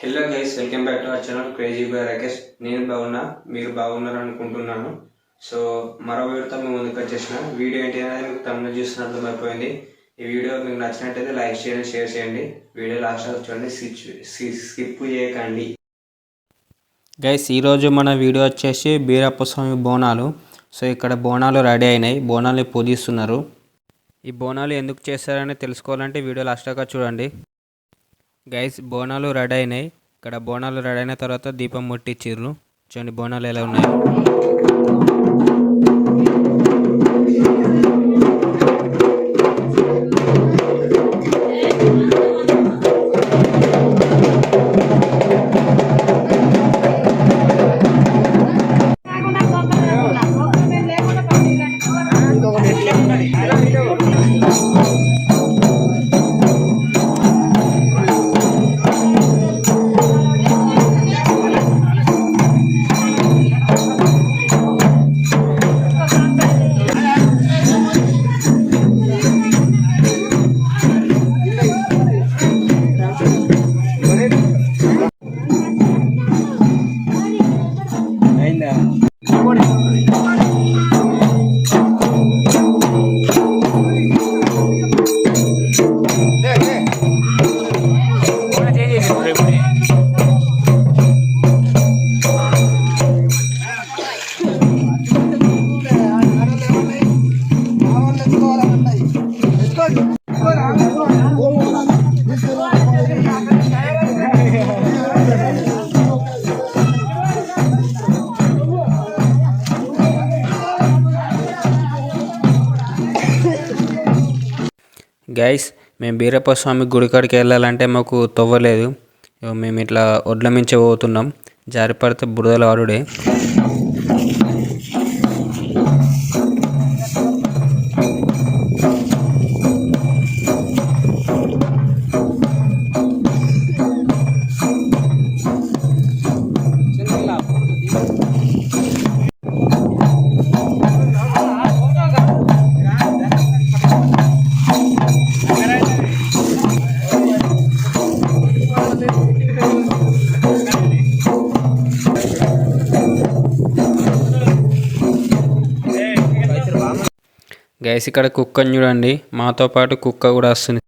Hello guys, welcome back to our channel crazy boy Rakesh. నేను బాగున్నా, మీరు బాగున్నారు అనుకుంటున్నాను. సో మరో వీడియోతో మేము ముందుకు వచ్చేసిన వీడియో ఏంటి అనేది మీకు తమిళ చూస్తున్న అర్థమైపోయింది. ఈ వీడియో మీకు నచ్చినట్టయితే లైక్ చేయండి, షేర్ చేయండి. వీడియో లాస్ట్ చూడండి, స్కిప్ చేయకండి. గైస్ ఈరోజు మన వీడియో వచ్చేసి బీరప్ప స్వామి బోనాలు. సో ఇక్కడ బోనాలు రెడీ అయినాయి, బోనాలు పూజిస్తున్నారు. ఈ బోనాలు ఎందుకు చేస్తారని తెలుసుకోవాలంటే వీడియో లాస్ట్ దాకా చూడండి. గైస్ బోనాలు రెడీ అయినాయి. ఇక్కడ బోనాలు రెడీ అయిన తర్వాత దీపం ముట్టించిర్రు. చూడండి బోనాలు ఎలా ఉన్నాయి. గైస్ మేము బీరప్ప స్వామి గుడి కాడికి వెళ్ళాలంటే మాకు తవ్వలేదు. మేము ఇట్లా ఒడ్ల మించి పోతున్నాం, జారిపడితే బురదల వాడుడే. గైస్ ఇక్కడ కుక్కని చూడండి, మాతో పాటు కుక్క కూడా వస్తుంది.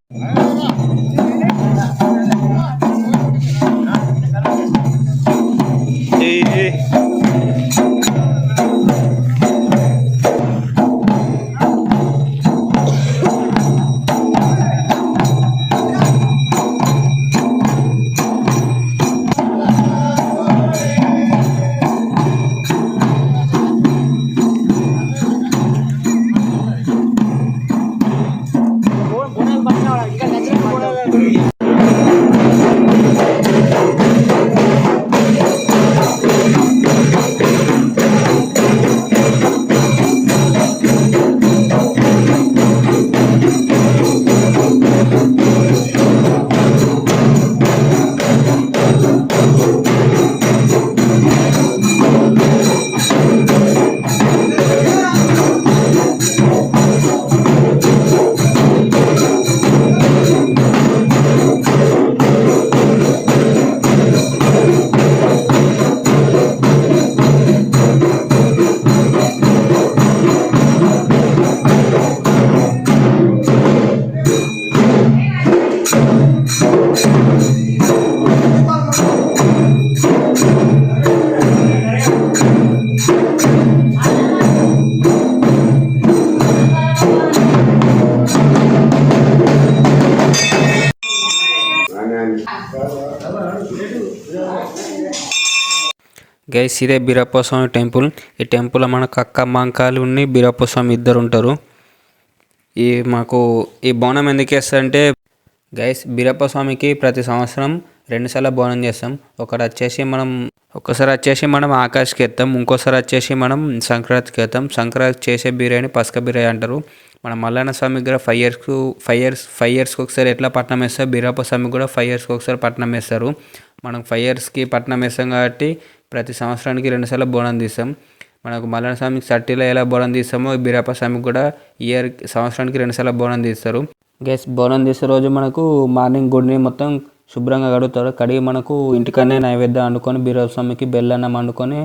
గైస్ ఇదే బీరప్ప స్వామి టెంపుల్. ఈ టెంపుల్లో మనకు అక్క మాంకాలు ఉన్ని బీరప్ప స్వామి ఇద్దరు ఉంటారు. మాకు ఈ బోనం ఎందుకు వేస్తారంటే గైస్ బీరప్ప స్వామికి ప్రతి సంవత్సరం 2 సార్లు బోనం చేస్తాం. ఒక్కసారి వచ్చేసి మనం ఆకాష్కి ఎత్తాం, ఇంకోసారి వచ్చేసి మనం సంక్రాంతికి ఎత్తాం. సంక్రాంతి చేసే బిర్యానీ పసక బిర్యానీ అంటారు. మన మల్లన్న స్వామి దగ్గర 5 ఇయర్స్కి ఒకసారి ఎట్లా పట్నం వేస్తారు, బీరప్ప స్వామికి కూడా 5 ఇయర్స్కి ఒకసారి పట్నం వేస్తారు. మనం 5 ఇయర్స్కి పట్నం వేస్తాం కాబట్టి ప్రతి సంవత్సరానికి 2 సార్లు బోనం తీస్తాం. మనకు మల్లన్న స్వామికి 30లో ఎలా బోనం తీస్తామో బీరప్ప స్వామికి కూడా సంవత్సరానికి 2 సార్లు బోనం తీస్తారు. గైస్ బోనం తీసే రోజు మనకు మార్నింగ్ గుడిని మొత్తం శుభ్రంగా కడుగుతారు. కడిగి మనకు ఇంటికనే నైవేద్యం వండుకొని బీరప్పస్వామికి బెల్లన్నం వండుకొని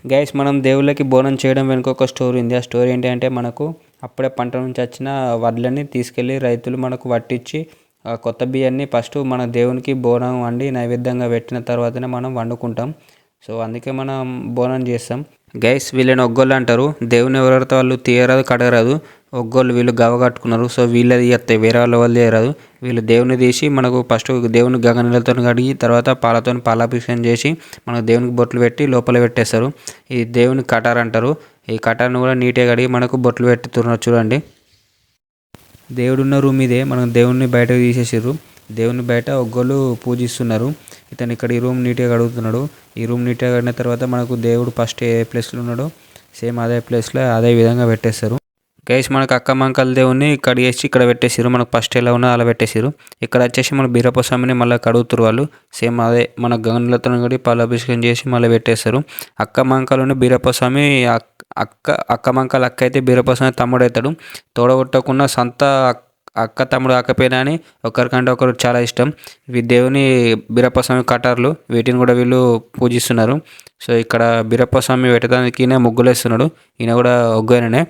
గైస్ మనం దేవుళ్ళకి బోనం చేయడం వెనుక ఒక స్టోరీ ఉంది. ఆ స్టోరీ ఏంటి అంటే మనకు అప్పుడే పంట నుంచి వచ్చిన వడ్లని తీసుకెళ్ళి రైతులు మనకు పట్టించి ఆ కొత్త బియ్యాన్ని ఫస్ట్ మన దేవునికి బోనం వండి నైవేద్యంగా పెట్టిన తర్వాతనే మనం వండుకుంటాం. సో అందుకే మనం బోనం చేస్తాం. గైస్ వీళ్ళని ఒగ్గోళ్ళు అంటారు. దేవుని ఎవరెవరితో వాళ్ళు తీయరాదు కడగరాదు. ఒగ్గోళ్ళు వీళ్ళు గవ కట్టుకున్నారు. సో వీళ్ళది చేస్తాయి, వేరే వాళ్ళ వాళ్ళు చేయరాదు. వీళ్ళు దేవుని తీసి మనకు ఫస్ట్ దేవుని గంగ నీళ్ళతో కడిగి తర్వాత పాలతో పాలాభిషేకం చేసి మనకు దేవునికి బొట్లు పెట్టి లోపల పెట్టేస్తారు. ఈ దేవుని కటార్ అంటారు. ఈ కటార్ను కూడా నీట్గా కడిగి మనకు బొట్లు పెట్టుతున్నారు చూడండి. దేవుడున్న రూమ్ ఇదే. మనం దేవుడిని బయటకు తీసేసారు. దేవుని బయట ఒగ్గోళ్ళు పూజిస్తున్నారు. ఇతను ఇక్కడ ఈ రూమ్ నీట్గా కడుగుతున్నాడు. ఈ రూమ్ నీట్గా కడిగిన తర్వాత మనకు దేవుడు ఫస్ట్ ఏ ప్లేస్లో ఉన్నాడో సేమ్ అదే ప్లేస్లో అదే విధంగా పెట్టేస్తారు. గైస్ మనకు అక్క మంకల దేవుని కడిగేసి ఇక్కడ పెట్టేసారు. మనకు ఫస్ట్ ఎలా ఉన్నదో అలా పెట్టేసారు. ఇక్కడ వచ్చేసి మన బీరప్పస్వామిని మళ్ళీ కడుగుతారు వాళ్ళు. సేమ్ అదే మన గంగలతో కడిగి పాలాభిషేకం చేసి మళ్ళీ పెట్టేస్తారు. అక్క మంకలోని బీరప్పస్వామి అక్క మంకల అక్క అయితే బీరప్పస్వామి తమ్ముడు అవుతాడు. తోడగొట్టకుండా సంత అక్క తమ్ముడు ఆకపోయినా అని ఒకరికంటే ఒకరు చాలా ఇష్టం. ఇవి దేవుని బీరప్పస్వామి కటార్లు, వీటిని కూడా వీళ్ళు పూజిస్తున్నారు. సో ఇక్కడ బీరప్పస్వామి పెట్టడానికి ఈయన ముగ్గులు వేస్తున్నాడు. ఈయన కూడా ఒగ్గోనే.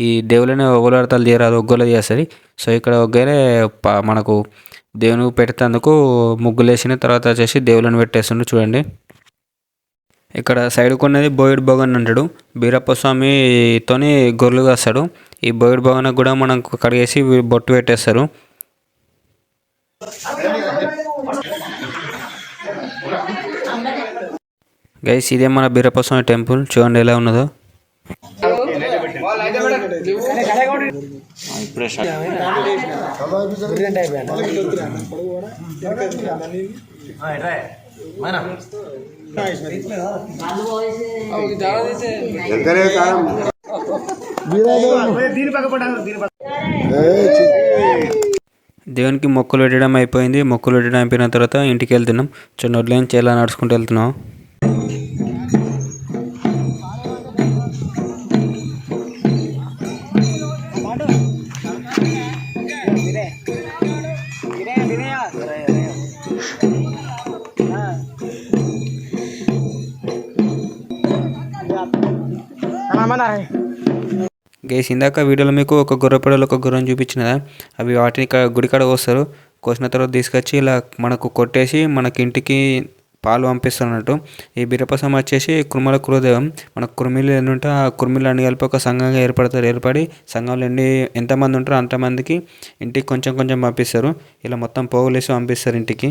ఈ దేవులని ఒగ్గోలడతలు చేయరాదు, ఒగ్గోలు చేస్తుంది. సో ఇక్కడ ఒగ్గోనే మనకు దేవుని పెట్టేందుకు ముగ్గులు వేసిన తర్వాత వచ్చేసి దేవులను పెట్టేస్తుండ్రు చూడండి. ఇక్కడ సైడ్కు ఉన్నది బోయిడ్ బోగన్ అంటాడు. బీరప్పస్వామితోని గొర్రెలు కాస్తాడు. ఈ బోయిడ్ బోగన్ కూడా మనం కడిగేసి బొట్టు పెట్టేస్తారు. గైస్ ఇదే మన బీరప్పస్వామి టెంపుల్ చూడండి ఎలా ఉన్నదో. దేవునికి మొక్కులు పెట్టడం అయిపోయింది. మొక్కులు పెట్టడం అయిపోయిన తర్వాత ఇంటికి వెళ్తున్నాం. నొడ్లేని చేలా నడుచుకుంటూ వెళ్తున్నాం. గైస్ ఇందాక వీడియోలో మీకు ఒక గొర్రెపడలో ఒక గుర్రం చూపించిన అవి వాటిని గుడికాడ కోస్తారు. కోసిన తర్వాత తీసుకొచ్చి ఇలా మనకు కొట్టేసి మనకి ఇంటికి పాలు పంపిస్తున్నట్టు. ఈ బీరప్పస్వామి వచ్చేసి కుర్మల కులదైవం. మన కుర్మీలు ఎన్ని ఉంటే ఆ కుర్మీలు అన్ని కలిపి ఒక సంఘంగా ఏర్పడి సంఘంలో ఎంతమంది ఉంటారో అంతమందికి ఇంటికి కొంచెం కొంచెం పంపిస్తారు. ఇలా మొత్తం పోగులేసి పంపిస్తారు ఇంటికి.